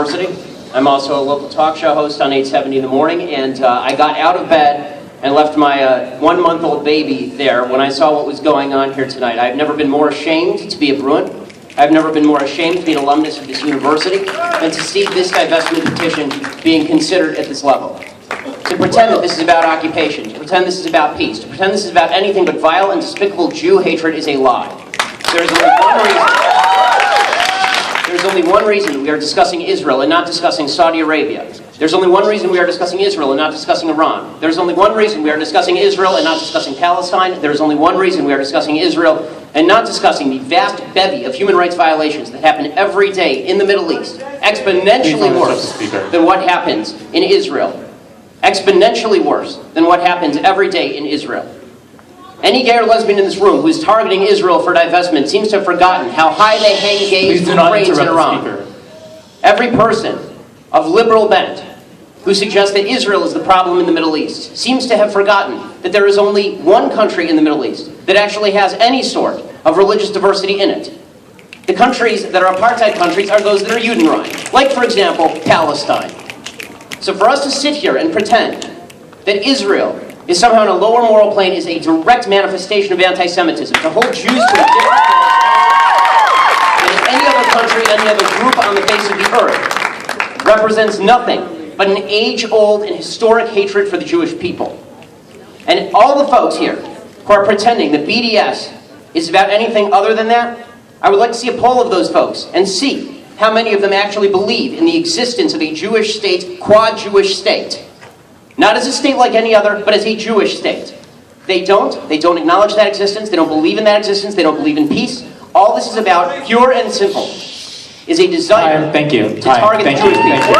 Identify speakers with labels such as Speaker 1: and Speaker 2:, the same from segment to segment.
Speaker 1: University. I'm also a local talk show host on 870 in the morning, and I got out of bed and left my 1-month-old baby there when I saw what was going on here tonight. I've never been more ashamed to be a Bruin. I've never been more ashamed to be an alumnus of this university than to see this divestment petition being considered at this level. To pretend that this is about occupation, to pretend this is about peace, to pretend this is about anything but vile and despicable Jew hatred is a lie. There's only one reason we are discussing Israel and not discussing Saudi Arabia. There's only one reason we are discussing Israel and not discussing Iran. There's only one reason we are discussing Israel and not discussing Palestine. There's only one reason we are discussing Israel and not discussing the vast bevy of human rights violations that happen every day in the Middle East, exponentially worse than what happens in Israel. Exponentially worse than what happens every day in Israel. Any gay or lesbian in this room who is targeting Israel for divestment seems to have forgotten how high they hang gays who reigns in Iran. Every person of liberal bent who suggests that Israel is the problem in the Middle East seems to have forgotten that there is only one country in the Middle East that actually has any sort of religious diversity in it. The countries that are apartheid countries are those that are Judenreich, like, for example, Palestine. So for us to sit here and pretend that Israel is somehow on a lower moral plane is a direct manifestation of anti-Semitism. To hold Jews to a different than any other country, any other group on the face of the earth represents nothing but an age-old and historic hatred for the Jewish people. And all the folks here who are pretending that BDS is about anything other than that, I would like to see a poll of those folks and see how many of them actually believe in the existence of a Jewish state, quad-Jewish state. Not as a state like any other, but as a Jewish state. They don't acknowledge that existence, they don't believe in that existence, they don't believe in peace. All this is about, pure and simple, is a desire to target the Jewish people.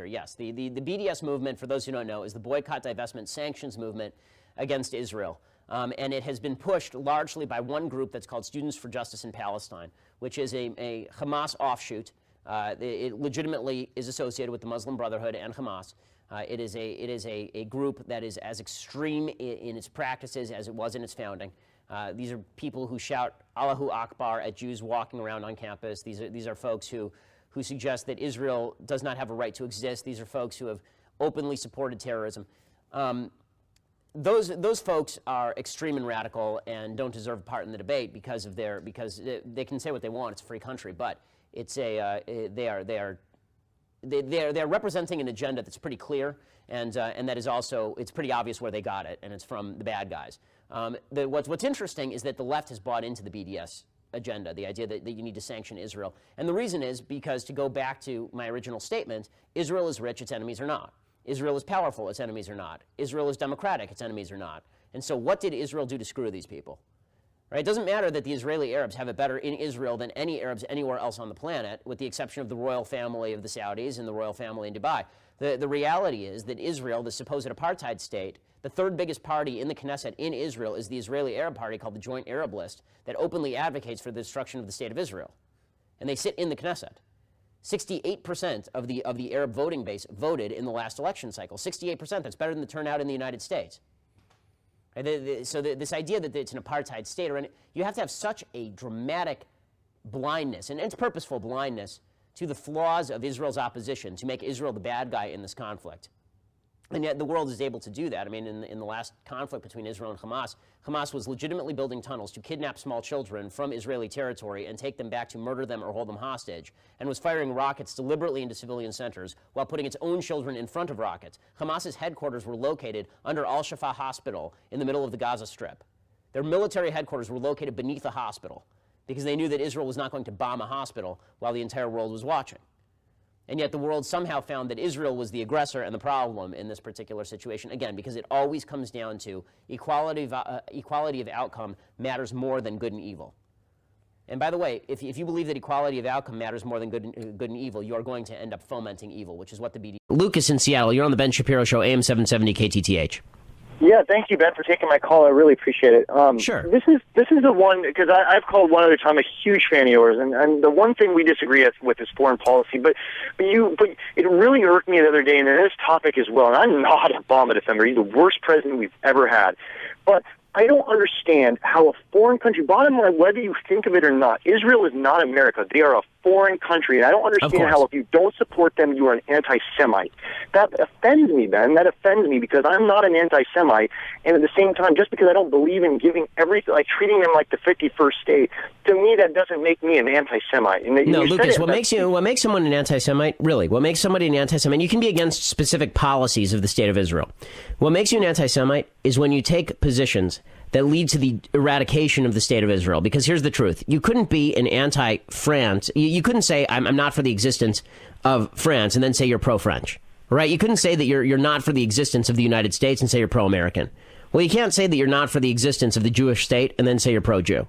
Speaker 1: Yes, the BDS movement, for those who don't know, is the boycott, divestment, sanctions movement against Israel. And it has been pushed largely by one group that's called Students for Justice in Palestine, which is a Hamas offshoot. It legitimately is associated with the Muslim Brotherhood and Hamas. It is a group that is as extreme in its practices as it was in its founding. These are people who shout Allahu Akbar at Jews walking around on campus. These are folks who suggest that Israel does not have a right to exist. These are folks who have openly supported terrorism. Those folks are extreme and radical and don't deserve a part in the debate because they can say what they want. It's a free country, but it's they are representing an agenda that's pretty clear, and that is also, it's pretty obvious where they got it, and it's from the bad guys. What's interesting is that the left has bought into the BDS agenda, the idea that you need to sanction Israel. And the reason is because, to go back to my original statement, Israel is rich, its enemies are not. Israel is powerful, its enemies are not. Israel is democratic, its enemies are not. And so what did Israel do to screw these people? Right? It doesn't matter that the Israeli Arabs have it better in Israel than any Arabs anywhere else on the planet, with the exception of the royal family of the Saudis and the royal family in Dubai. The reality is that Israel, the supposed apartheid state, the third biggest party in the Knesset in Israel is the Israeli Arab Party, called the Joint Arab List, that openly advocates for the destruction of the state of Israel. And they sit in the Knesset. 68% of the Arab voting base voted in the last election cycle. 68%, that's better than the turnout in the United States. So this idea that it's an apartheid state, you have to have such a dramatic blindness, and it's purposeful blindness, to the flaws of Israel's opposition to make Israel the bad guy in this conflict. And yet the world is able to do that. I mean, in the last conflict between Israel and Hamas, Hamas was legitimately building tunnels to kidnap small children from Israeli territory and take them back to murder them or hold them hostage, and was firing rockets deliberately into civilian centers while putting its own children in front of rockets. Hamas's headquarters were located under Al-Shifa Hospital in the middle of the Gaza Strip. Their military headquarters were located beneath a hospital because they knew that Israel was not going to bomb a hospital while the entire world was watching. And yet the world somehow found that Israel was the aggressor and the problem in this particular situation, again, because it always comes down to equality of outcome matters more than good and evil. And by the way, if you believe that equality of outcome matters more than good and evil, you are going to end up fomenting evil, which is what the BD... Lucas in Seattle, you're on the Ben Shapiro Show, AM 770 KTTH.
Speaker 2: Yeah, thank you, Ben, for taking my call. I really appreciate it.
Speaker 1: Sure.
Speaker 2: This is the one, because I've called one other time, a huge fan of yours, and the one thing we disagree with is foreign policy. But it really irked me the other day, and this topic as well. And I'm not a Obama defender; he's the worst president we've ever had. But I don't understand how a foreign country, bottom line, whether you think of it or not, Israel is not America. They are a foreign country. And I don't understand how if you don't support them, you are an anti-Semite. That offends me, Ben. That offends me because I'm not an anti-Semite. And at the same time, just because I don't believe in giving everything, like treating them like the 51st state, to me that doesn't make me an anti-Semite. And
Speaker 1: no, Lucas, what makes someone an anti-Semite, really, what makes somebody an anti-Semite, you can be against specific policies of the state of Israel. What makes you an anti-Semite is when you take positions that lead to the eradication of the state of Israel. Because here's the truth. You couldn't be an anti-France. You couldn't say, I'm not for the existence of France, and then say you're pro-French. Right? You couldn't say that you're not for the existence of the United States and say you're pro-American. Well, you can't say that you're not for the existence of the Jewish state and then say you're pro-Jew.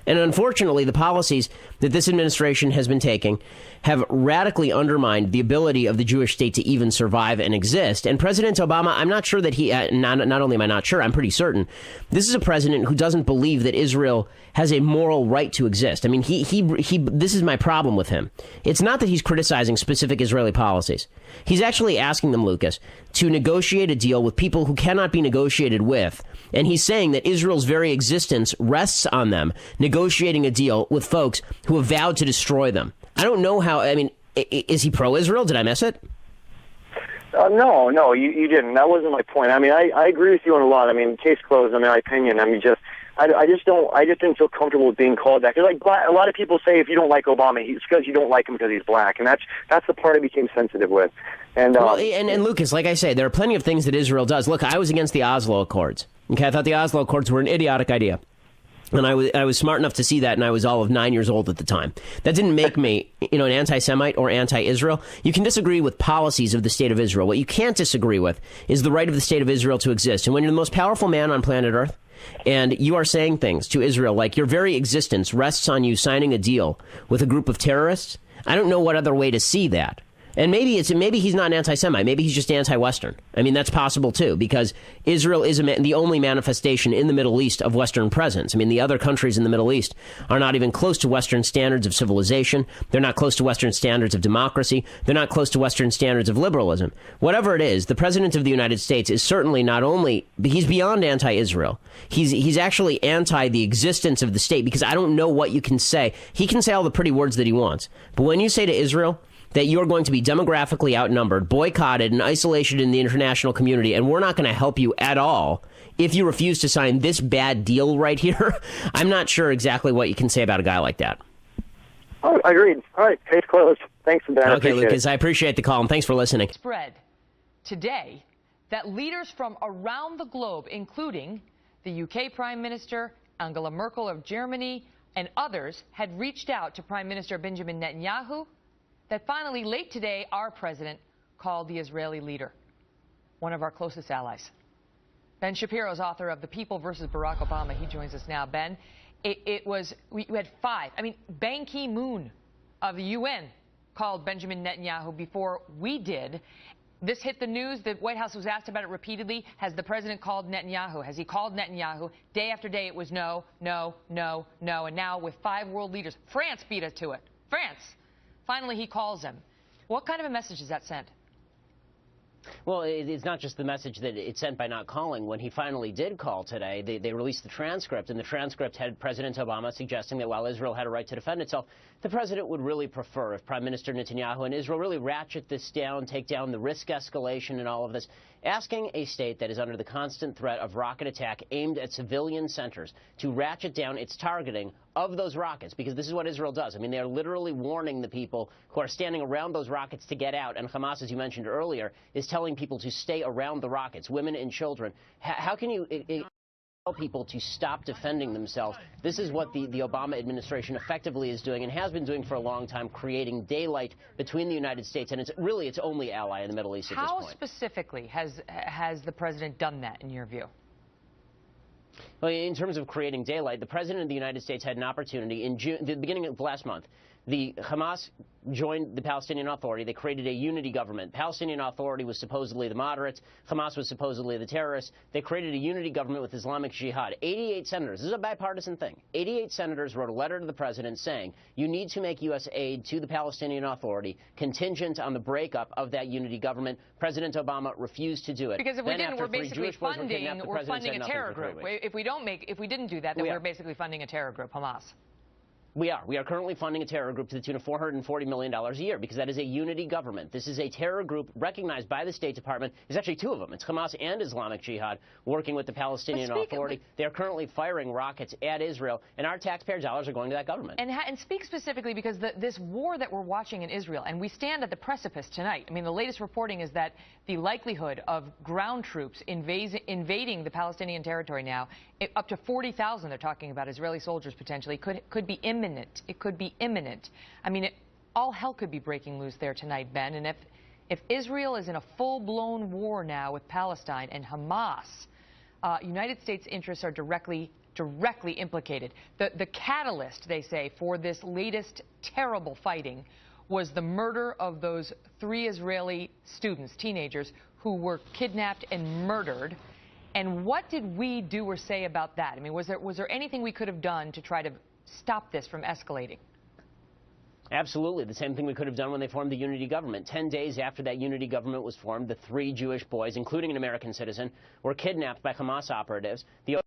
Speaker 1: And unfortunately, the policies that this administration has been taking have radically undermined the ability of the Jewish state to even survive and exist. And President Obama, I'm not sure that he, not only am I not sure, I'm pretty certain, this is a president who doesn't believe that Israel has a moral right to exist. I mean, this is my problem with him. It's not that he's criticizing specific Israeli policies. He's actually asking them, Lucas, to negotiate a deal with people who cannot be negotiated with. And he's saying that Israel's very existence rests on them negotiating a deal with folks who have vowed to destroy them. I don't know how, I mean, is he pro-Israel? Did I miss it?
Speaker 2: No, you didn't. That wasn't my point. I mean, I agree with you on a lot. I mean, case closed, in my opinion. I mean, I just didn't feel comfortable with being called that. Because a lot of people say if you don't like Obama, it's because you don't like him because he's black. And that's the part I became sensitive with. And,
Speaker 1: and Lucas, like I say, there are plenty of things that Israel does. Look, I was against the Oslo Accords. Okay, I thought the Oslo Accords were an idiotic idea. And I was smart enough to see that, and I was all of 9 years old at the time. That didn't make me, an anti-Semite or anti-Israel. You can disagree with policies of the state of Israel. What you can't disagree with is the right of the state of Israel to exist. And when you're the most powerful man on planet Earth, and you are saying things to Israel like your very existence rests on you signing a deal with a group of terrorists, I don't know what other way to see that. And maybe he's not an anti-Semite. Maybe he's just anti-Western. I mean, that's possible, too, because Israel is the only manifestation in the Middle East of Western presence. I mean, the other countries in the Middle East are not even close to Western standards of civilization. They're not close to Western standards of democracy. They're not close to Western standards of liberalism. Whatever it is, the President of the United States is certainly not only, he's beyond anti-Israel. He's actually anti the existence of the state, because I don't know what you can say. He can say all the pretty words that he wants. But when you say to Israel that you're going to be demographically outnumbered, boycotted, and isolated in the international community, and we're not going to help you at all if you refuse to sign this bad deal right here, I'm not sure exactly what you can say about a guy like that.
Speaker 2: Oh, agreed. All right, case closed. Thanks for that.
Speaker 1: Okay, Lucas, I appreciate the call, and thanks for listening.
Speaker 3: Spread today that leaders from around the globe, including the UK Prime Minister, Angela Merkel of Germany, and others, had reached out to Prime Minister Benjamin Netanyahu, that finally, late today, our president called the Israeli leader, one of our closest allies. Ben Shapiro is author of The People versus Barack Obama. He joins us now. Ben, we had 5. I mean, Ban Ki-moon of the UN called Benjamin Netanyahu before we did. This hit the news. The White House was asked about it repeatedly. Has the president called Netanyahu? Has he called Netanyahu? Day after day, it was no, no, no, no. And now with 5 world leaders, France beat us to it. France. Finally, he calls him. What kind of a message does that send?
Speaker 1: Well, it's not just the message that it sent by not calling. When he finally did call today, they released the transcript, and the transcript had President Obama suggesting that while Israel had a right to defend itself, the president would really prefer if Prime Minister Netanyahu and Israel really ratchet this down, take down the risk escalation and all of this, asking a state that is under the constant threat of rocket attack aimed at civilian centers to ratchet down its targeting of those rockets, because this is what Israel does. I mean, they are literally warning the people who are standing around those rockets to get out, and Hamas, as you mentioned earlier, is telling people to stay around the rockets, women and children. How can you tell people to stop defending themselves? This is what the Obama administration effectively is doing and has been doing for a long time, creating daylight between the United States and its only ally in the Middle East at this point.
Speaker 3: How specifically has the president done that, in your view?
Speaker 1: Well, in terms of creating daylight, the president of the United States had an opportunity in June, the beginning of last month. The Hamas joined the Palestinian Authority. They created a unity government. Palestinian Authority was supposedly the moderates. Hamas was supposedly the terrorists. They created a unity government with Islamic Jihad. 88 senators. This is a bipartisan thing. 88 senators wrote a letter to the president saying, you need to make U.S. aid to the Palestinian Authority contingent on the breakup of that unity government. President Obama refused to do it.
Speaker 3: Because if we didn't, we're basically funding a terror group. If we didn't do that, then we're basically funding a terror group, Hamas.
Speaker 1: We are currently funding a terror group to the tune of $440 million a year because that is a unity government. This is a terror group recognized by the State Department. There's actually two of them. It's Hamas and Islamic Jihad working with the Palestinian Authority. They are currently firing rockets at Israel, and our taxpayer dollars are going to that government.
Speaker 3: And speak specifically because this war that we're watching in Israel, and we stand at the precipice tonight. I mean, the latest reporting is that the likelihood of ground troops invading the Palestinian territory now, up to 40,000, they're talking about Israeli soldiers potentially, could be imminent. It could be imminent. I mean, all hell could be breaking loose there tonight, Ben. And if Israel is in a full-blown war now with Palestine and Hamas, United States interests are directly implicated. The catalyst, they say, for this latest terrible fighting was the murder of those 3 Israeli students, teenagers, who were kidnapped and murdered. And what did we do or say about that? I mean, was there anything we could have done to try to stop this from escalating?
Speaker 1: Absolutely. The same thing we could have done when they formed the unity government. 10 days after that unity government was formed, the 3 Jewish boys, including an American citizen, were kidnapped by Hamas operatives. The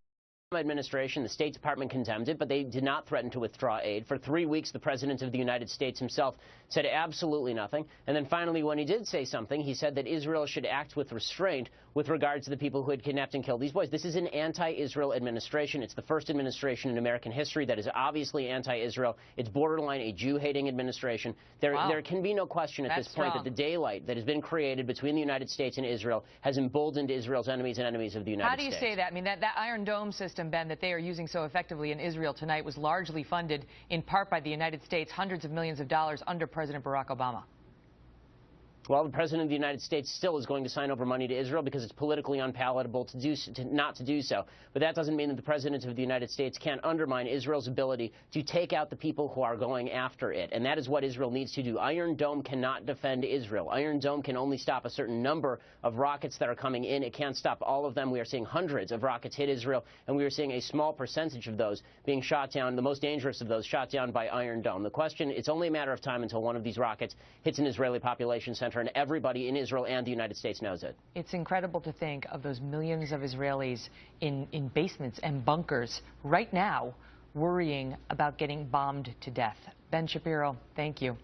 Speaker 1: administration, the State Department condemned it, but they did not threaten to withdraw aid. For 3 weeks, the President of the United States himself said absolutely nothing. And then finally, when he did say something, he said that Israel should act with restraint with regard to the people who had kidnapped and killed these boys. This is an anti-Israel administration. It's the first administration in American history that is obviously anti-Israel. It's borderline a Jew-hating administration. There can be no question at this point that the daylight that has been created between the United States and Israel has emboldened Israel's enemies and enemies of the United States.
Speaker 3: How do you say that? I mean, that Iron Dome system, Ben, that they are using so effectively in Israel tonight was largely funded in part by the United States, hundreds of millions of dollars under President Barack Obama.
Speaker 1: Well, the President of the United States still is going to sign over money to Israel because it's politically unpalatable not to do so. But that doesn't mean that the President of the United States can't undermine Israel's ability to take out the people who are going after it. And that is what Israel needs to do. Iron Dome cannot defend Israel. Iron Dome can only stop a certain number of rockets that are coming in. It can't stop all of them. We are seeing hundreds of rockets hit Israel, and we are seeing a small percentage of those being shot down, the most dangerous of those shot down by Iron Dome. The question, it's only a matter of time until one of these rockets hits an Israeli population center, and everybody in Israel and the United States knows it.
Speaker 3: It's incredible to think of those millions of Israelis in basements and bunkers right now worrying about getting bombed to death. Ben Shapiro, thank you.